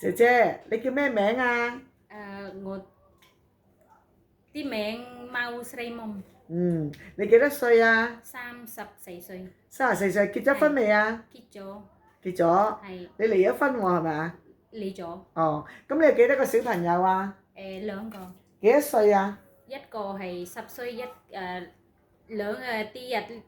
姐姐，你叫咩名啊？我啲名貓西蒙，你幾多歲啊34歲， ？34歲，結咗婚未啊？結咗，結咗。係你離咗婚喎係咪啊？離咗。哦，咁你有幾多個小朋友啊？兩個，幾多歲啊？一個係10歲，兩個啲日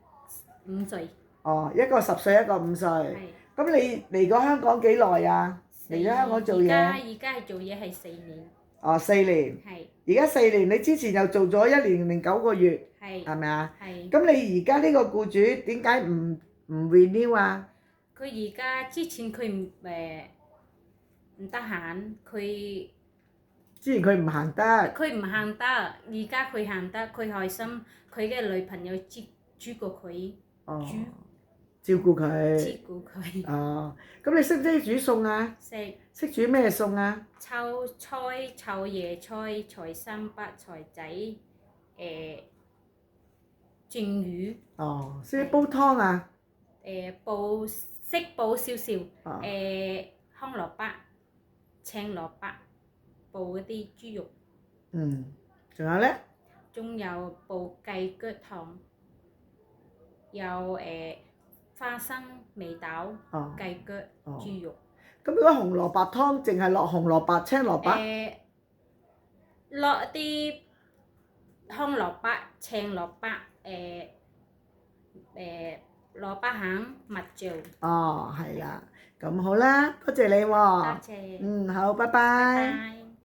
5歲。哦，一個10歲，一個5歲。係咁你嚟過香港幾耐啊？嚟咗香港做嘢？而家係做嘢係4年。哦，4年。係而家4年，你之前又做咗1年零9個月，係係咪啊？係。咁你而家呢個僱主點解唔 renew 啊？佢而家之前佢唔得閒，之前佢唔行得。佢唔行得，而家佢行得，佢開心，佢嘅女朋友煮過佢，哦，照顧照佢。顧佢。哦，咁你識唔識煮餸啊？食識煮咩餸啊？炒菜、炒椰菜、菜心、白菜仔，蒸魚。哦，識唔識煲湯啊？識煲少少。哦，香蘿蔔、青蘿蔔，煲嗰啲豬肉，仲有咧？仲有煲雞腳湯，有花生、味豆、哦，雞腳、哦。豬肉。咁如果紅蘿蔔湯，淨係落紅蘿蔔、青蘿蔔？落啲香蘿蔔、青蘿蔔，蘿蔔餡、蜜醬。哦，係啦，咁好啦，多謝你多喎。謝，好，拜拜拜。拜。